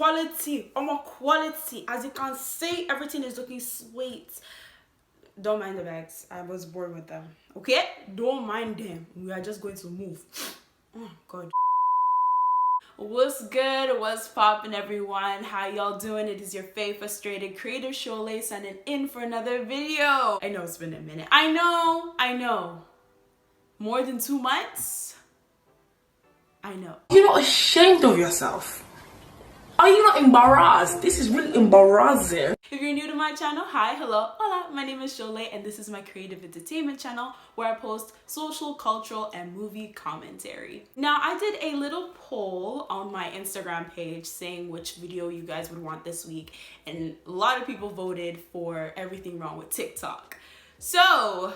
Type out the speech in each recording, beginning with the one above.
Quality, quality. As you can see, everything is looking sweet. Don't mind the bags. I was bored with them. Okay? Don't mind them. We are just going to move. Oh, God. What's good? What's poppin', everyone? How y'all doing? It is your favorite frustrated creator Sholay signing in for another video. I know it's been a minute. I know. More than 2 months? I know. You're not ashamed of yourself? Are you not embarrassed? This is really embarrassing. If you're new to my channel, hi, hello, hola, my name is Sholay and this is my creative entertainment channel where I post social, cultural, and movie commentary. Now, I did a little poll on my Instagram page saying which video you guys would want this week, and a lot of people voted for everything wrong with TikTok. So,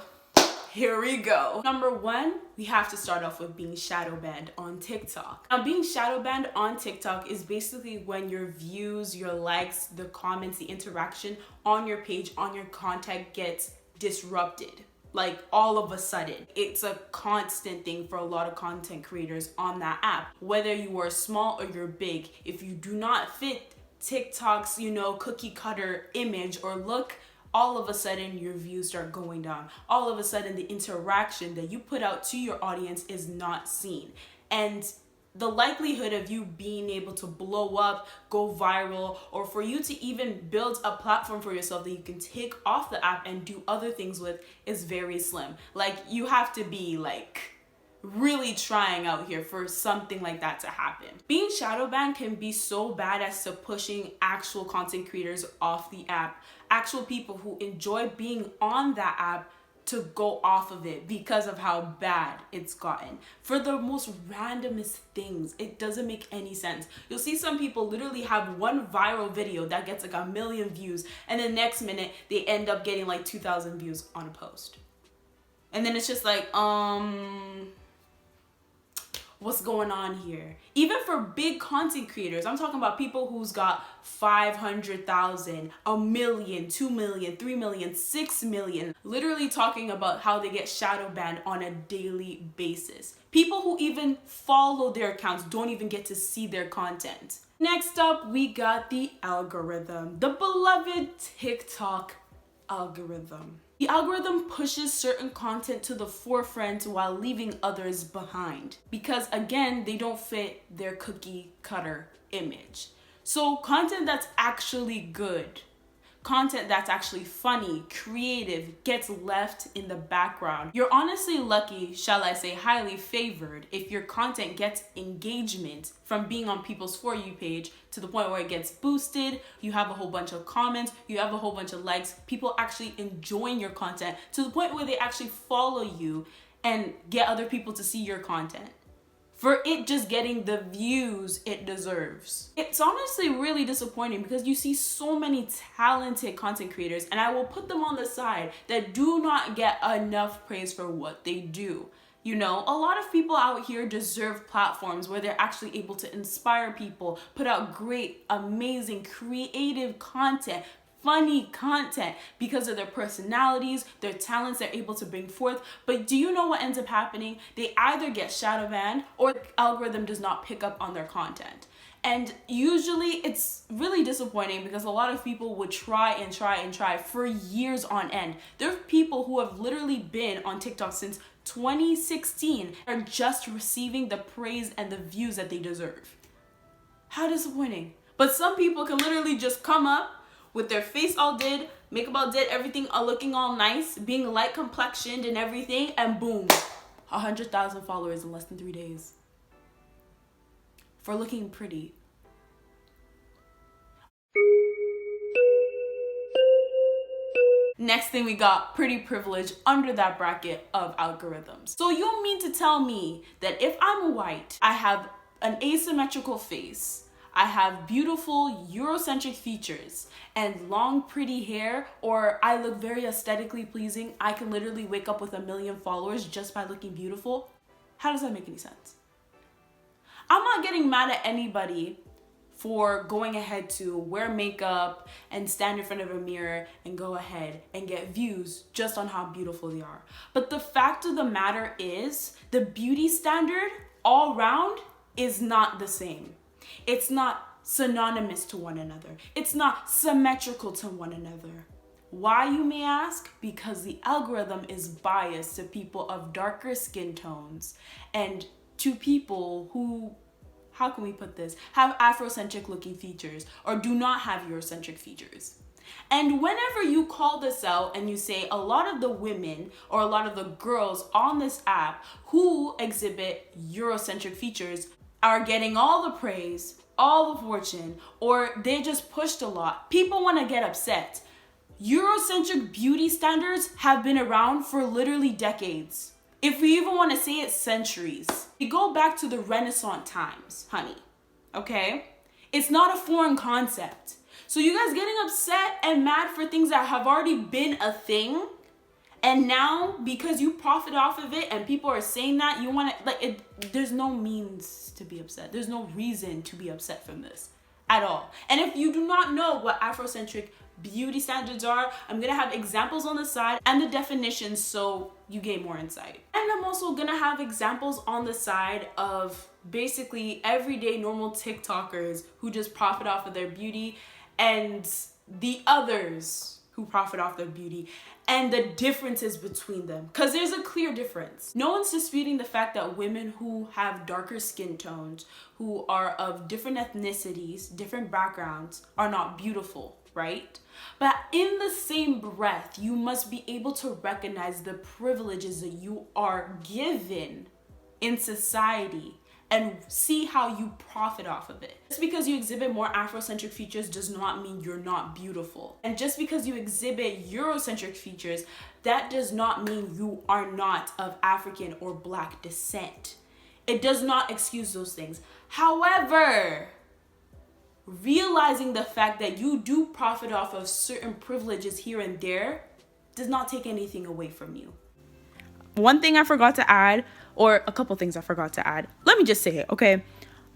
here we go. Number 1, we have to start off with being shadow banned on TikTok. Now, being shadow banned on TikTok is basically when your views, your likes, the comments, the interaction on your page, on your content gets disrupted. Like all of a sudden. It's a constant thing for a lot of content creators on that app. Whether you are small or you're big, if you do not fit TikTok's, cookie cutter image or look, all of a sudden your views start going down. All of a sudden the interaction that you put out to your audience is not seen. And the likelihood of you being able to blow up, go viral, or for you to even build a platform for yourself that you can take off the app and do other things with is very slim. Like, you have to be really trying out here for something like that to happen. Being shadow banned can be so bad as to pushing actual content creators off the app, actual people who enjoy being on that app to go off of it because of how bad it's gotten. For the most randomest things, it doesn't make any sense. You'll see some people literally have one viral video that gets 1 million views, and the next minute they end up getting 2,000 views on a post. And then it's just what's going on here? Even for big content creators, I'm talking about people who's got 500,000, 1 million, 2 million, 3 million, 6 million, literally talking about how they get shadow banned on a daily basis. People who even follow their accounts don't even get to see their content. Next up, we got the algorithm, the beloved TikTok algorithm. The algorithm pushes certain content to the forefront while leaving others behind because, again, they don't fit their cookie cutter image. So content that's actually good, content that's actually funny, creative, gets left in the background. You're honestly lucky, shall I say highly favored, if your content gets engagement from being on people's For You page to the point where it gets boosted, you have a whole bunch of comments, you have a whole bunch of likes, people actually enjoying your content to the point where they actually follow you and get other people to see your content. For it just getting the views it deserves. It's honestly really disappointing because you see so many talented content creators, and I will put them on the side, that do not get enough praise for what they do. A lot of people out here deserve platforms where they're actually able to inspire people, put out great, amazing, creative content, funny content because of their personalities, their talents they're able to bring forth. But do you know what ends up happening? They either get shadow banned or the algorithm does not pick up on their content. And usually it's really disappointing because a lot of people would try for years on end. There are people who have literally been on TikTok since 2016 are just receiving the praise and the views that they deserve. How disappointing. But some people can literally just come up with their face all did, makeup all did, everything all looking all nice, being light complexioned and everything, and boom, 100,000 followers in less than 3 days. For looking pretty. Next thing, we got pretty privilege under that bracket of algorithms. So you mean to tell me that if I'm white, I have an asymmetrical face, I have beautiful Eurocentric features and long pretty hair, or I look very aesthetically pleasing, I can literally wake up with 1 million followers just by looking beautiful? How does that make any sense? I'm not getting mad at anybody for going ahead to wear makeup and stand in front of a mirror and go ahead and get views just on how beautiful they are. But the fact of the matter is, the beauty standard all around is not the same. It's not synonymous to one another. It's not symmetrical to one another. Why, you may ask? Because the algorithm is biased to people of darker skin tones and to people who, how can we put this, have Afrocentric looking features or do not have Eurocentric features. And whenever you call this out and you say a lot of the women or a lot of the girls on this app who exhibit Eurocentric features are getting all the praise, all the fortune, or they just pushed a lot, people want to get upset. Eurocentric beauty standards have been around for literally decades. If we even want to say it, centuries. We go back to the Renaissance times, honey, okay? It's not a foreign concept. So you guys getting upset and mad for things that have already been a thing, and now because you profit off of it and people are saying that, you want to, like, it, there's no means to be upset. There's no reason to be upset from this at all. And if you do not know what Afrocentric beauty standards are, I'm gonna have examples on the side and the definitions so you gain more insight. And I'm also gonna have examples on the side of basically everyday normal TikTokers who just profit off of their beauty and the others who profit off their beauty and the differences between them, because there's a clear difference. No one's disputing the fact that women who have darker skin tones, who are of different ethnicities, different backgrounds, are not beautiful, right? But in the same breath, you must be able to recognize the privileges that you are given in society and see how you profit off of it. Just because you exhibit more Afrocentric features does not mean you're not beautiful. And just because you exhibit Eurocentric features, that does not mean you are not of African or Black descent. It does not excuse those things. However, realizing the fact that you do profit off of certain privileges here and there does not take anything away from you. One thing I forgot to add, or a couple things I forgot to add. Let me just say it, okay?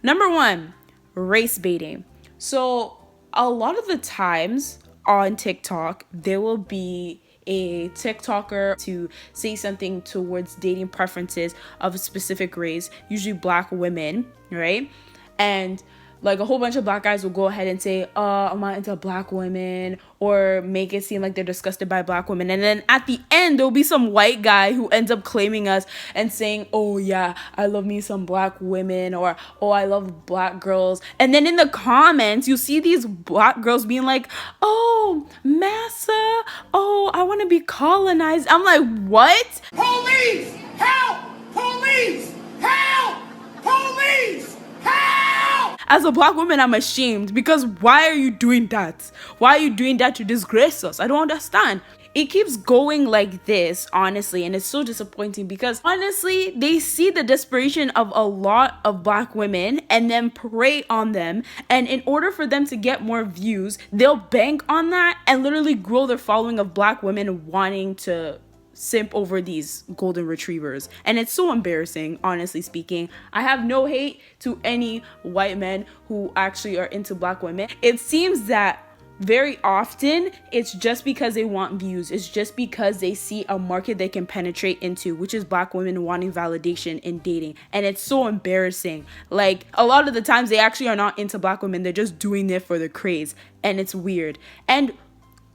Number one, race baiting. So a lot of the times on TikTok, there will be a TikToker to say something towards dating preferences of a specific race, usually Black women, right? And like a whole bunch of Black guys will go ahead and say, I'm not into Black women, or make it seem like they're disgusted by Black women. And then at the end, there'll be some white guy who ends up claiming us and saying, oh yeah, I love me some Black women, or oh, I love Black girls. And then in the comments, you see these Black girls being like, oh, massa, oh, I want to be colonized. I'm like, what? Police! Help! Police! Help! Police! Help! As a Black woman, I'm ashamed, because why are you doing that? Why are you doing that to disgrace us? I don't understand. It keeps going like this, honestly, and it's so disappointing because honestly, they see the desperation of a lot of Black women and then prey on them, and in order for them to get more views, they'll bank on that and literally grow their following of Black women wanting to simp over these golden retrievers. And it's so embarrassing, honestly speaking. I have no hate to any white men who actually are into Black women. It seems that very often it's just because they want views. It's just because they see a market they can penetrate into, which is Black women wanting validation in dating. And it's so embarrassing. Like, a lot of the times they actually are not into Black women. They're just doing it for the craze. And it's weird. And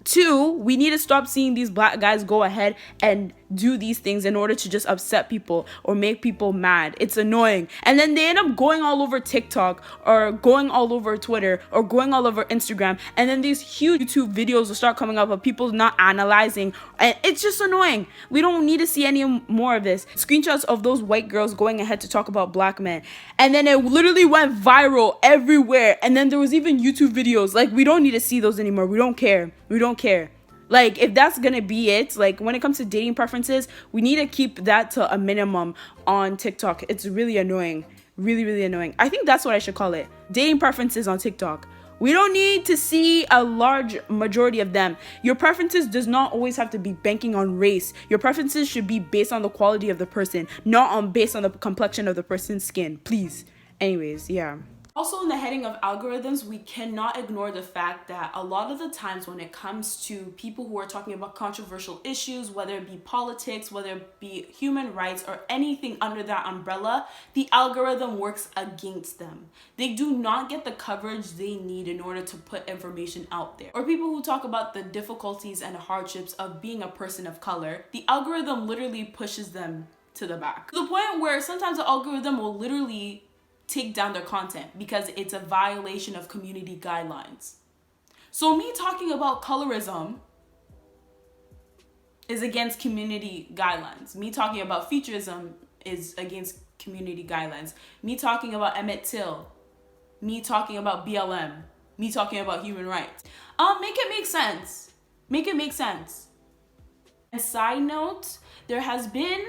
two, we need to stop seeing these Black guys go ahead and do these things in order to just upset people or make people mad. It's annoying. And then they end up going all over TikTok or going all over Twitter or going all over Instagram. And then these huge YouTube videos will start coming up of people not analyzing. And it's just annoying. We don't need to see any more of this. Screenshots of those white girls going ahead to talk about Black men. And then it literally went viral everywhere. And then there was even YouTube videos. Like, we don't need to see those anymore. We don't care. We don't care. Like, if that's gonna be it, like, when it comes to dating preferences, we need to keep that to a minimum on TikTok. It's really annoying. Really, really annoying. I think that's what I should call it. Dating preferences on TikTok. We don't need to see a large majority of them. Your preferences does not always have to be banking on race. Your preferences should be based on the quality of the person, not based on the complexion of the person's skin. Please. Anyways, yeah. Also, in the heading of algorithms, we cannot ignore the fact that a lot of the times when it comes to people who are talking about controversial issues, whether it be politics, whether it be human rights, or anything under that umbrella, the algorithm works against them. They do not get the coverage they need in order to put information out there. Or people who talk about the difficulties and hardships of being a person of color, the algorithm literally pushes them to the back. To the point where sometimes the algorithm will literally take down their content because it's a violation of community guidelines. So me talking about colorism is against community guidelines. Me talking about featureism is against community guidelines. Me talking about Emmett Till, me talking about BLM, me talking about human rights. Make it make sense. Make it make sense. And side note, there has been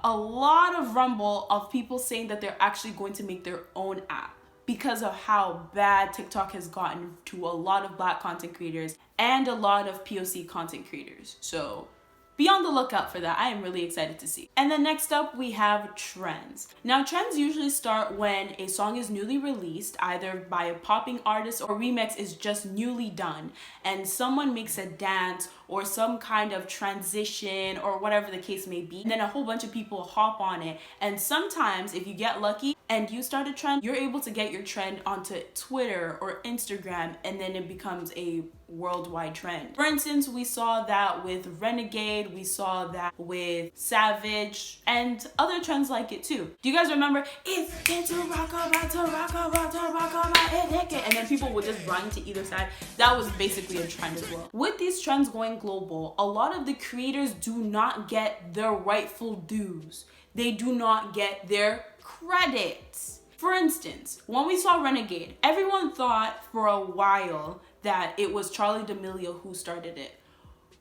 a lot of rumble of people saying that they're actually going to make their own app because of how bad TikTok has gotten to a lot of Black content creators and a lot of POC content creators. So be on the lookout for that. I am really excited to see. And then next up, we have trends. Now, trends usually start when a song is newly released, either by a popping artist or remix is just newly done, and someone makes a dance or some kind of transition or whatever the case may be. And then a whole bunch of people hop on it. And sometimes if you get lucky and you start a trend, you're able to get your trend onto Twitter or Instagram, and then it becomes a worldwide trend. For instance, we saw that with Renegade, we saw that with Savage, and other trends like it too. Do you guys remember? It's into rockabye to rockabye to rockabye, and then people would just run to either side. That was basically a trend as well. With these trends going global, a lot of the creators do not get their rightful dues. They do not get their credit. For instance, when we saw Renegade, everyone thought for a while that it was Charli D'Amelio who started it,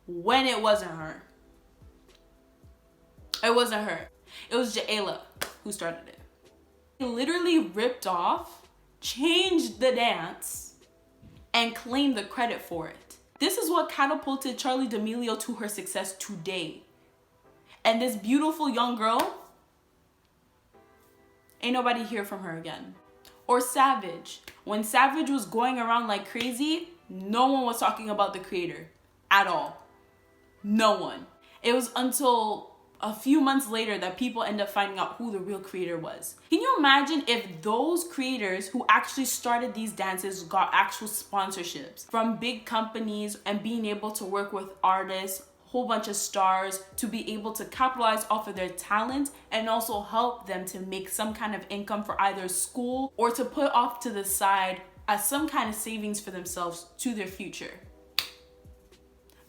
when it wasn't her. It wasn't her. It was Jayla who started it. He literally ripped off, changed the dance, and claimed the credit for it. This is what catapulted Charli D'Amelio to her success today. And this beautiful young girl, ain't nobody hear from her again. Or Savage. When Savage was going around like crazy, no one was talking about the creator at all. No one. It was until a few months later that people end up finding out who the real creator was. Can you imagine if those creators who actually started these dances got actual sponsorships from big companies and being able to work with artists, whole bunch of stars, to be able to capitalize off of their talent and also help them to make some kind of income for either school or to put off to the side as some kind of savings for themselves to their future.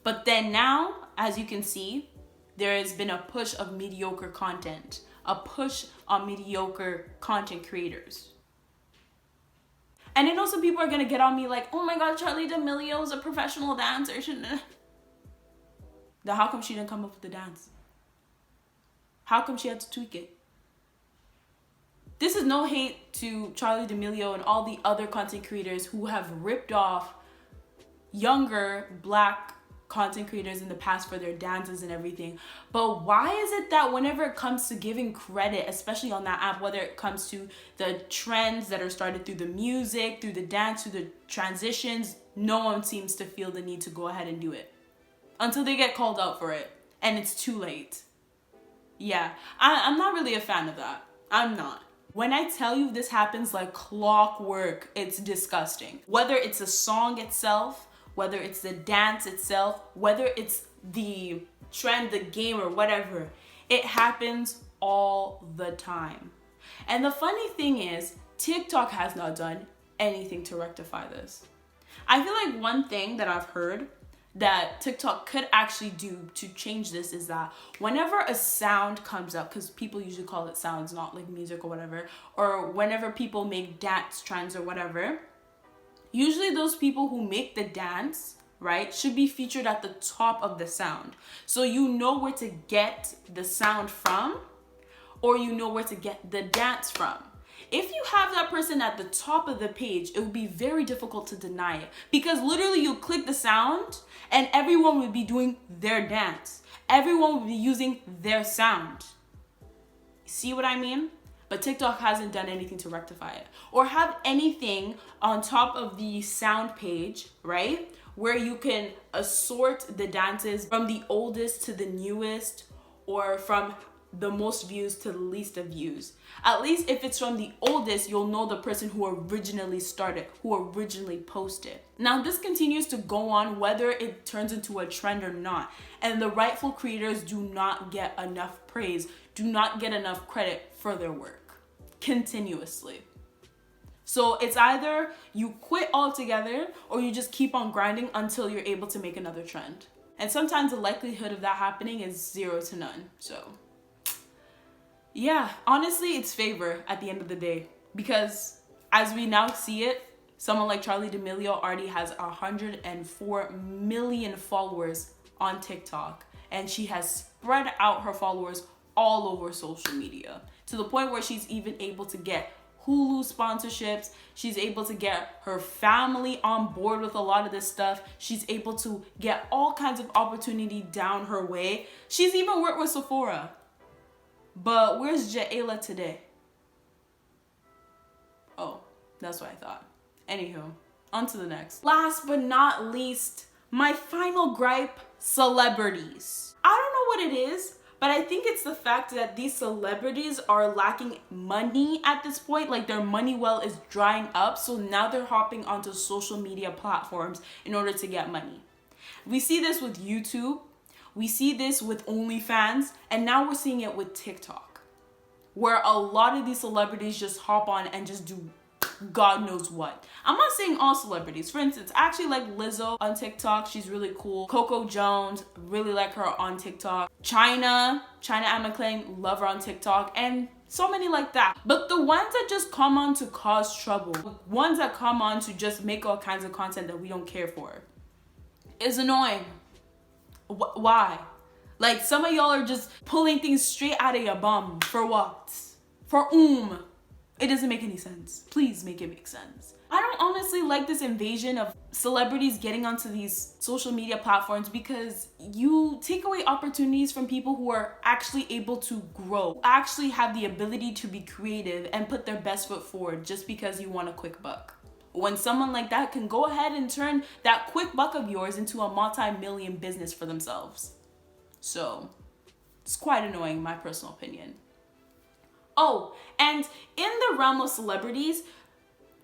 But then now, as you can see, there has been a push of mediocre content, a push on mediocre content creators. And I know some people are gonna get on me like, oh my God, Charli D'Amelio is a professional dancer. Then how come she didn't come up with the dance? How come she had to tweak it? This is no hate to Charli D'Amelio and all the other content creators who have ripped off younger Black content creators in the past for their dances and everything. But why is it that whenever it comes to giving credit, especially on that app, whether it comes to the trends that are started through the music, through the dance, through the transitions, no one seems to feel the need to go ahead and do it until they get called out for it and it's too late. Yeah, I'm not really a fan of that. I'm not. When I tell you this happens like clockwork, it's disgusting. Whether it's a song itself, whether it's the dance itself, whether it's the trend, the game, or whatever, it happens all the time. And the funny thing is, TikTok has not done anything to rectify this. I feel like one thing that I've heard that TikTok could actually do to change this is that whenever a sound comes up, because people usually call it sounds, not like music or whatever, or whenever people make dance trends or whatever, usually those people who make the dance, right, should be featured at the top of the sound. So you know where to get the sound from, or you know where to get the dance from. If you have that person at the top of the page, it would be very difficult to deny it, because literally you click the sound and everyone would be doing their dance. Everyone would be using their sound. See what I mean? but TikTok hasn't done anything to rectify it. Or have anything on top of the sound page, right? Where you can assort the dances from the oldest to the newest, or from the most views to the least of views. At least if it's from the oldest, you'll know the person who originally started, who originally posted. Now this continues to go on whether it turns into a trend or not. And the rightful creators do not get enough praise, do not get enough credit for their work continuously. So it's either you quit altogether or you just keep on grinding until you're able to make another trend. And sometimes the likelihood of that happening is 0 to none. So yeah, honestly, it's favor at the end of the day, because as we now see it, someone like Charli D'Amelio already has 104 million followers on TikTok, and she has spread out her followers all over social media to the point where she's even able to get Hulu sponsorships. She's able to get her family on board with a lot of this stuff. She's able to get all kinds of opportunity down her way. She's even worked with Sephora. But where's Ja'ela today? Oh, that's what I thought. Anywho, on to the next. Last but not least, my final gripe, celebrities. I don't know what it is, but I think it's the fact that these celebrities are lacking money at this point. Like their money well is drying up. So now they're hopping onto social media platforms in order to get money. We see this with YouTube. We see this with OnlyFans, and now we're seeing it with TikTok, where a lot of these celebrities just hop on and just do God knows what. I'm not saying all celebrities. For instance, I actually like Lizzo on TikTok. She's really cool. Coco Jones, really like her on TikTok. China Anna McClain, love her on TikTok, and so many like that. But the ones that just come on to cause trouble, ones that come on to just make all kinds of content that we don't care for, is annoying. Why? Like some of y'all are just pulling things straight out of your bum. For what? For It doesn't make any sense. Please make it make sense. I don't honestly like this invasion of celebrities getting onto these social media platforms, because you take away opportunities from people who are actually able to grow, actually have the ability to be creative and put their best foot forward just because you want a quick buck. When someone like that can go ahead and turn that quick buck of yours into a multi-million business for themselves. So it's quite annoying, in my personal opinion. Oh, and in the realm of celebrities,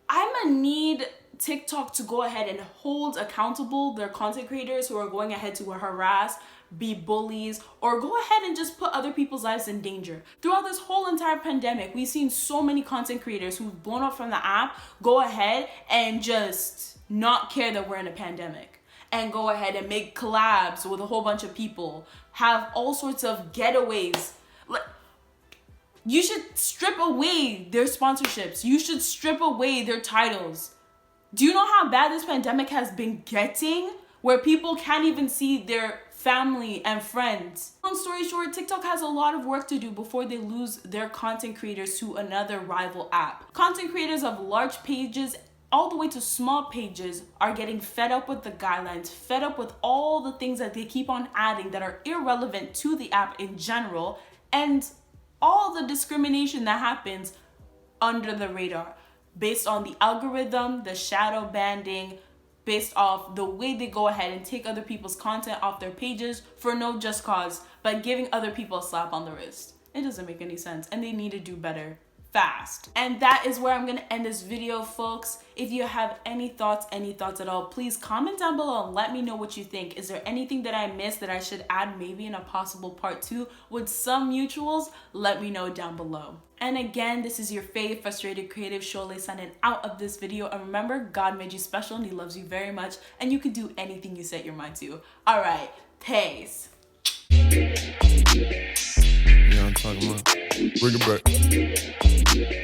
I'ma need TikTok to go ahead and hold accountable their content creators who are going ahead to harass, be bullies, or go ahead and just put other people's lives in danger. Throughout this whole entire pandemic, we've seen so many content creators who've blown up from the app go ahead and just not care that we're in a pandemic, and go ahead and make collabs with a whole bunch of people, have all sorts of getaways. You should strip away their sponsorships. You should strip away their titles. Do you know how bad this pandemic has been getting? Where people can't even see their family and friends. Long story short, TikTok has a lot of work to do before they lose their content creators to another rival app. Content creators of large pages all the way to small pages are getting fed up with the guidelines, fed up with all the things that they keep on adding that are irrelevant to the app in general, and all the discrimination that happens under the radar based on the algorithm, the shadow banding, based off the way they go ahead and take other people's content off their pages for no just cause, but giving other people a slap on the wrist. It doesn't make any sense, and they need to do better fast. And that is where I'm gonna end this video, folks. If you have any thoughts at all, please comment down below and let me know what you think. Is there anything that I missed that I should add maybe in a possible part 2 with some mutuals? Let me know down below. And again, this is your fave frustrated creative Shole signing out of this video. And remember, God made you special and he loves you very much, and you can do anything you set your mind to. All right, peace. You know what I'm talking about? Bring it back.